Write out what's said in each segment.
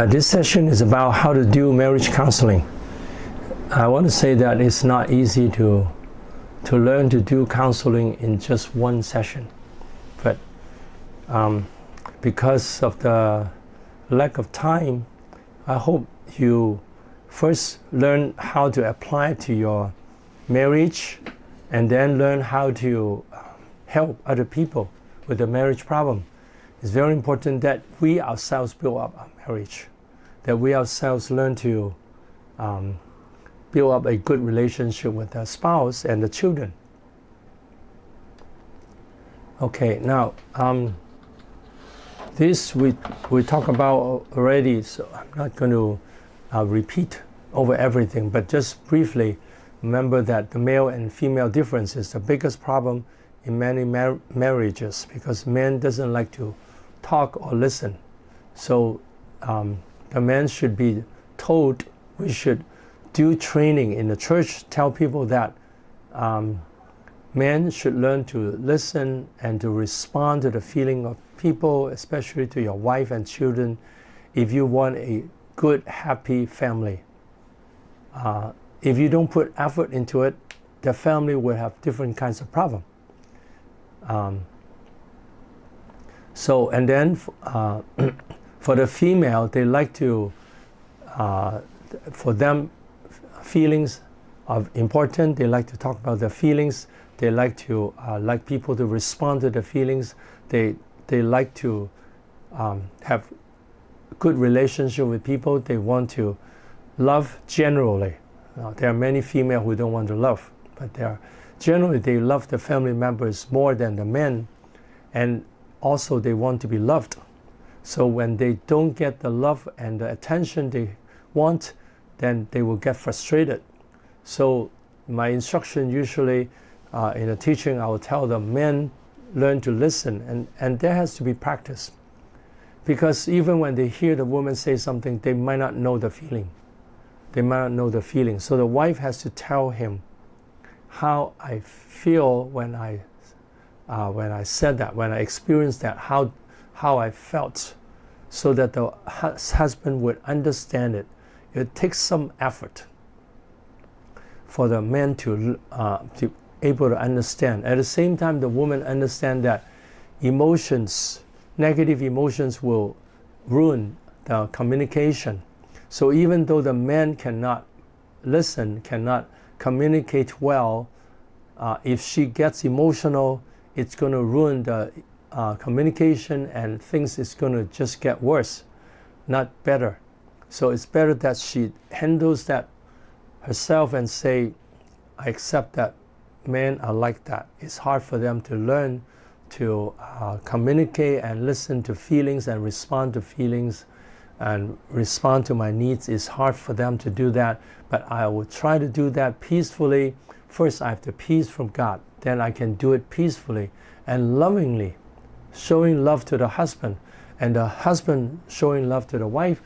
This session is about how to do marriage counseling. I want to say that it's not easy to learn to do counseling in just one session, but because of the lack of time, I hope you first learn how to apply it to your marriage, and then learn how to help other people with the marriage problem. It's very important that we ourselves build up our marriage, that we ourselves learn to build up a good relationship with the spouse and the children. Okay, now this we talked about already, so I'm not going to repeat over everything, but just briefly remember that the male and female difference is the biggest problem in many marriages, because men doesn't like to talk or listen. So the man should be told, we should do training in the church, tell people that men should learn to listen and to respond to the feeling of people, especially to your wife and children, if you want a good, happy family. If you don't put effort into it, the family will have different kinds of problems. So, and then for the female, they like to, for them, feelings are important. They like to talk about their feelings. They like to like people to respond to their feelings. They like to have good relationship with people. They want to love generally. There are many females who don't want to love, but generally they love the family members more than the men, and also they want to be loved. So when they don't get the love and the attention they want, then they will get frustrated. So my instruction usually in the teaching, I will tell the men, learn to listen, and there has to be practice. Because even when they hear the woman say something, they might not know the feeling. They might not know the feeling. So the wife has to tell him how I feel when I said that, when I experienced that, how I felt, so that the husband would understand it. It takes some effort for the man to able to understand. At the same time, the woman understand that emotions, negative emotions, will ruin the communication. So even though the man cannot listen, cannot communicate well, if she gets emotional, it's going to ruin the communication, and things is going to just get worse, not better. So it's better that she handles that herself and say, I accept that men are like that. It's hard for them to learn to communicate and listen to feelings and respond to feelings and respond to my needs. It's hard for them to do that, but I will try to do that peacefully. First, I have the peace from God. Then I can do it peacefully and lovingly, showing love to the husband, and the husband showing love to the wife.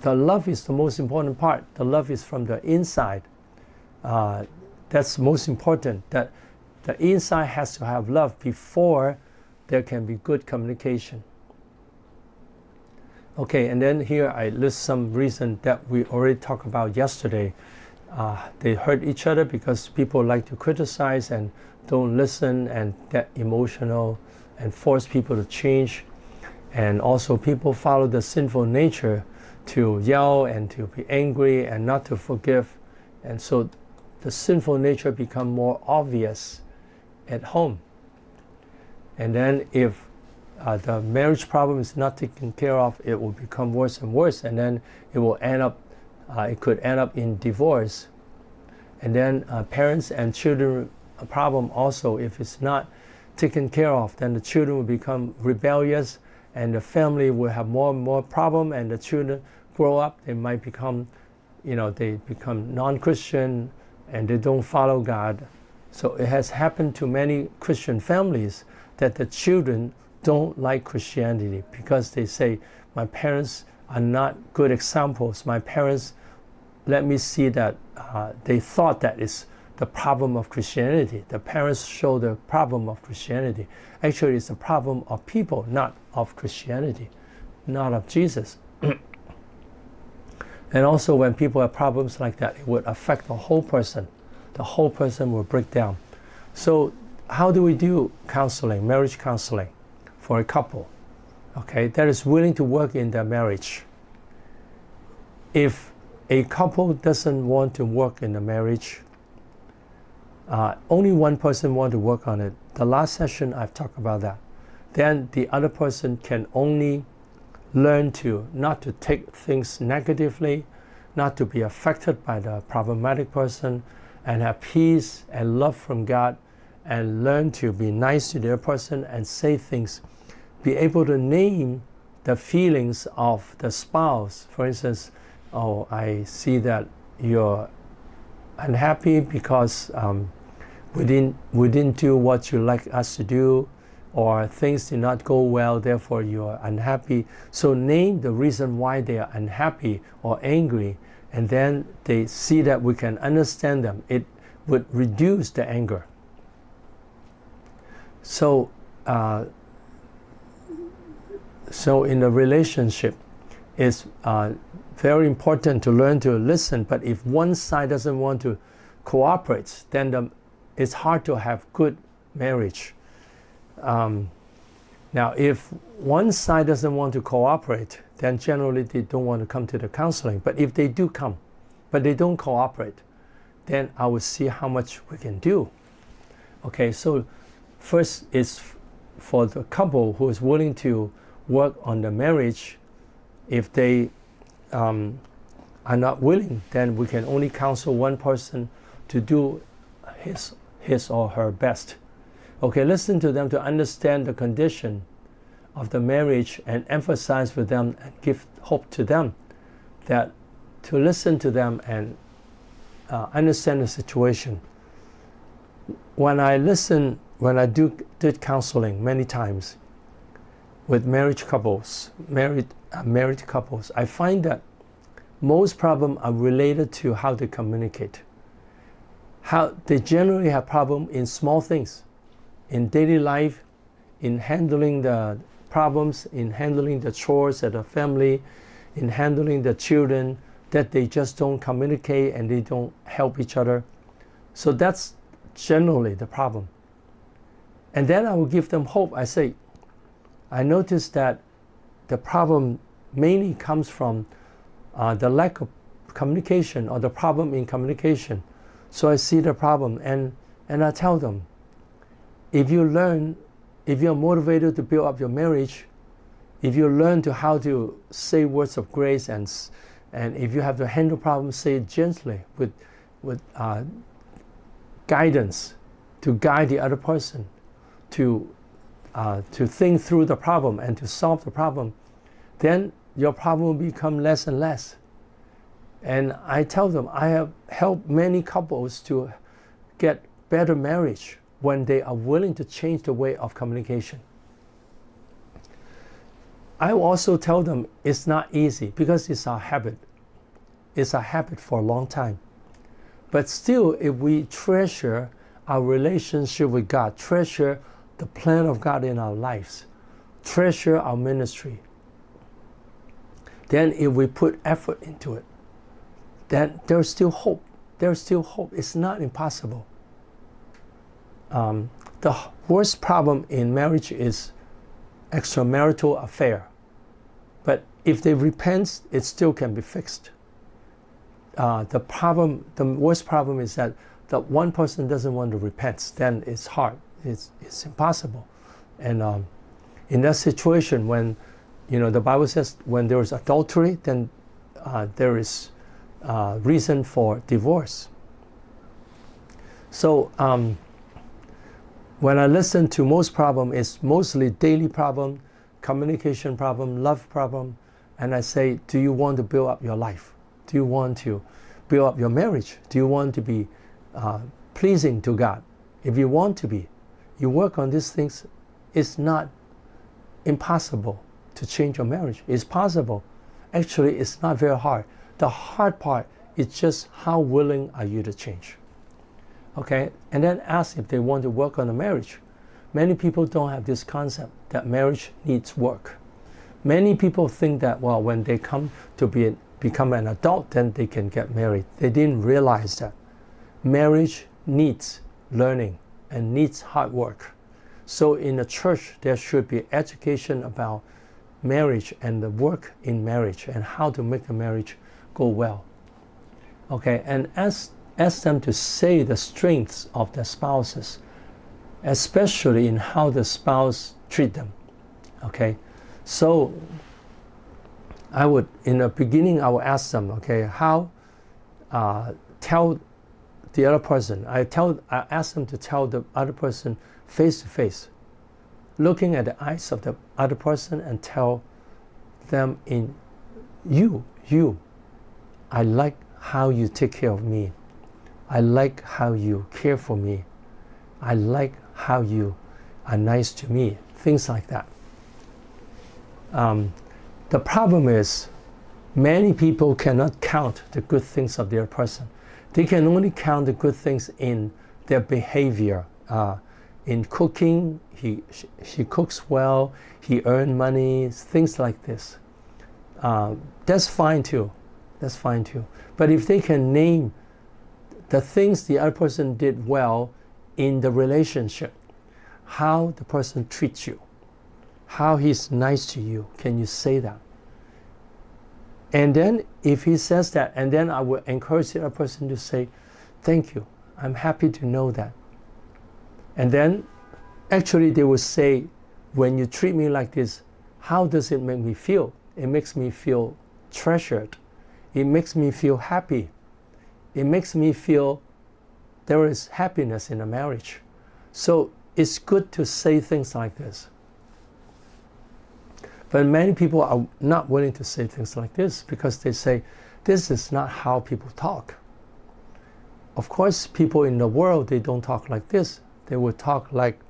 The love is the most important part. The love is from the inside. That's most important, that the inside has to have love before there can be good communication. Okay, and then here I list some reasons that we already talked about yesterday. They hurt each other because people like to criticize and don't listen and get emotional and force people to change. And also people follow the sinful nature to yell and to be angry and not to forgive. And so the sinful nature become more obvious at home. And then if the marriage problem is not taken care of, it will become worse and worse, and then it will end up, it could end up in divorce. And then parents and children a problem also, if it's not taken care of, then the children will become rebellious, and the family will have more and more problem, and the children grow up, they might become, they become non-Christian, and they don't follow God. So it has happened to many Christian families that the children don't like Christianity because they say, my parents are not good examples. My parents let me see that they thought that is the problem of Christianity. The parents show the problem of Christianity. Actually, it's the problem of people, not of Christianity, not of Jesus. And also when people have problems like that, it would affect the whole person. The whole person will break down. So how do we do counseling, marriage counseling for a couple, okay, that is willing to work in their marriage? If a couple doesn't want to work in the marriage, only one person wants to work on it. The last session I've talked about that. Then the other person can only learn to not to take things negatively, not to be affected by the problematic person, and have peace and love from God, and learn to be nice to the other person and say things. Be able to name the feelings of the spouse. For instance, oh, I see that you're unhappy because we didn't do what you like us to do, or things did not go well, therefore you are unhappy. So name the reason why they are unhappy or angry, and then they see that we can understand them. It would reduce the anger. So, so in a relationship, it's very important to learn to listen. But if one side doesn't want to cooperate, then it's hard to have good marriage. Now, if one side doesn't want to cooperate, then generally they don't want to come to the counseling. But if they do come, but they don't cooperate, then I will see how much we can do. Okay, so first is for the couple who is willing to work on the marriage. If they are not willing, then we can only counsel one person to do his or her best. Okay, listen to them to understand the condition of the marriage and emphasize with them and give hope to them, that to listen to them and understand the situation. When I did counseling many times with married couples, I find that most problems are related to how they communicate. How they generally have problems in small things, in daily life, in handling the problems, in handling the chores at the family, in handling the children, that they just don't communicate and they don't help each other. So that's generally the problem. And then I will give them hope. I say, I noticed that the problem mainly comes from the lack of communication, or the problem in communication. So I see the problem, and I tell them, if you're motivated to build up your marriage, if you learn to how to say words of grace, and if you have to handle problems, say it gently with guidance, to guide the other person to think through the problem and to solve the problem, then your problem will become less and less. And I tell them, I have helped many couples to get better marriage when they are willing to change the way of communication. I also tell them it's not easy because it's our habit. It's a habit for a long time. But still, if we treasure our relationship with God, treasure the plan of God in our lives, treasure our ministry, then if we put effort into it, then there's still hope. There's still hope. It's not impossible. The worst problem in marriage is extramarital affair. But if they repent, it still can be fixed. The worst problem is that the one person doesn't want to repent. Then it's hard. It's impossible. And in that situation, when the Bible says when there is adultery, then there is reason for divorce. So when I listen to most problem, it's mostly daily problem, communication problem, love problem, and I say, do you want to build up your life? Do you want to build up your marriage? Do you want to be pleasing to God? If you want to be, you work on these things. It's not impossible to change your marriage. It's possible. Actually, it's not very hard. The hard part is just how willing are you to change. Okay, and then ask if they want to work on the marriage. Many people don't have this concept that marriage needs work. Many people think that, well, when they come to be become an adult, then they can get married. They didn't realize that marriage needs learning and needs hard work. So in the church, there should be education about marriage and the work in marriage and how to make the marriage go well. Okay, and ask them to say the strengths of their spouses, especially in how the spouse treat them. Okay, so I would, in the beginning, I would ask them, okay, how tell the other person. I ask them to tell the other person face to face, looking at the eyes of the other person, and tell them in you, I like how you take care of me. I like how you care for me. I like how you are nice to me. Things like that. The problem is, many people cannot count the good things of their person. They can only count the good things in their behavior. In cooking, she cooks well, he earned money, things like this. That's fine too. That's fine too. But if they can name the things the other person did well in the relationship, how the person treats you, how he's nice to you, can you say that? And then if he says that, and then I will encourage the other person to say, thank you, I'm happy to know that. And then actually they will say, when you treat me like this, how does it make me feel? It makes me feel treasured. It makes me feel happy. It makes me feel there is happiness in a marriage. So it's good to say things like this. But many people are not willing to say things like this because they say, this is not how people talk. Of course, people in the world, they don't talk like this. They will talk like,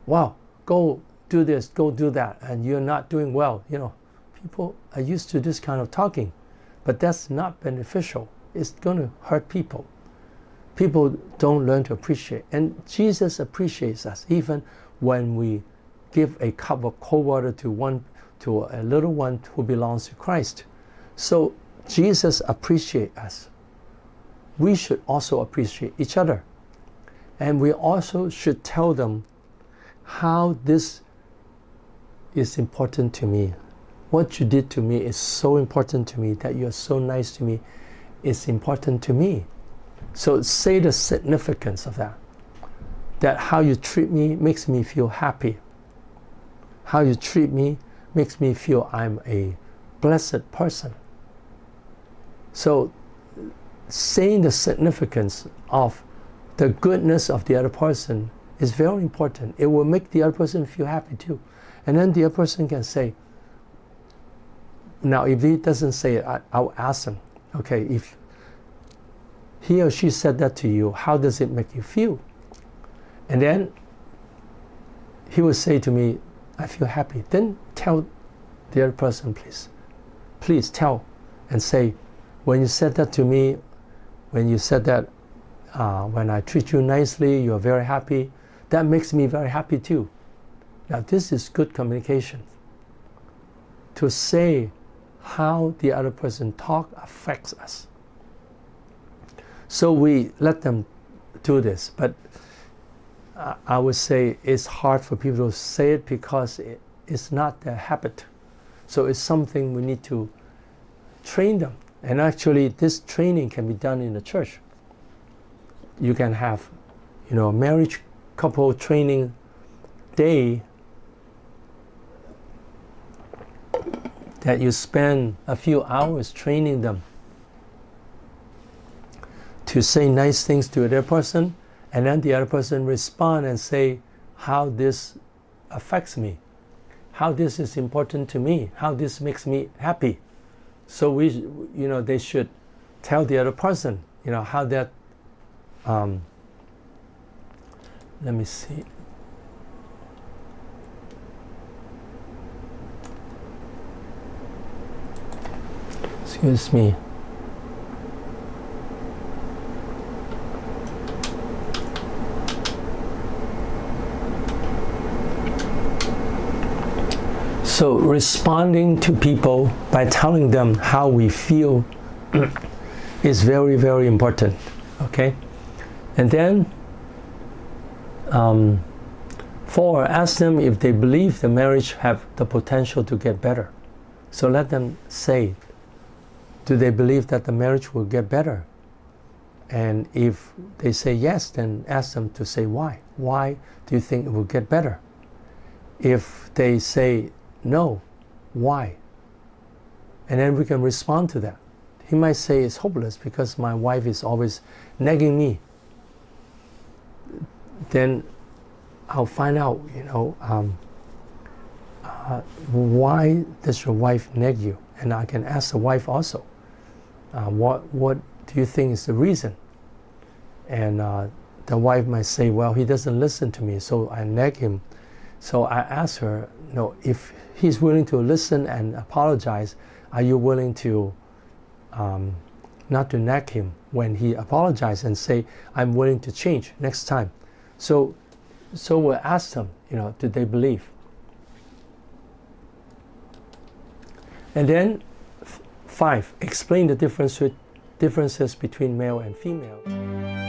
wow, go do this, go do that, and you're not doing well. You know, people are used to this kind of talking, but that's not beneficial. It's going to hurt people. People don't learn to appreciate. And Jesus appreciates us even when we give a cup of cold water to a little one who belongs to Christ. So Jesus appreciates us. We should also appreciate each other. And we also should tell them how this is important to me. What you did to me is so important to me, that you're so nice to me is important to me. So say the significance of that. That how you treat me makes me feel happy. How you treat me makes me feel I'm a blessed person. So saying the significance of the goodness of the other person is very important. It will make the other person feel happy too. And then the other person can say, now if he doesn't say it, I'll ask him, okay, if he or she said that to you, how does it make you feel? And then he will say to me, I feel happy. Then tell the other person, please tell and say, when you said that to me, when you said that, when I treat you nicely, you're very happy, that makes me very happy too. Now this is good communication. To say how the other person talk affects us. So we let them do this, but I would say it's hard for people to say it because it's not their habit. So it's something we need to train them. And actually this training can be done in the church. You can have, marriage couple training day that you spend a few hours training them to say nice things to the other person, and then the other person respond and say how this affects me, how this is important to me, how this makes me happy. So they should tell the other person, how that. Let me see. Excuse me. So responding to people by telling them how we feel is very, very important. Okay? And then 4, ask them if they believe the marriage have the potential to get better. So let them say, do they believe that the marriage will get better? And if they say yes, then ask them to say why. Why do you think it will get better? If they say no, why? And then we can respond to that. He might say it's hopeless because my wife is always nagging me. Then I'll find out, why does your wife nag you? And I can ask the wife also, what do you think is the reason? And the wife might say, well, he doesn't listen to me, so I nag him. So I ask her, if he's willing to listen and apologize, are you willing to not to nag him when he apologizes and say, I'm willing to change next time? So we'll ask them, do they believe? And then 5, explain the differences between male and female.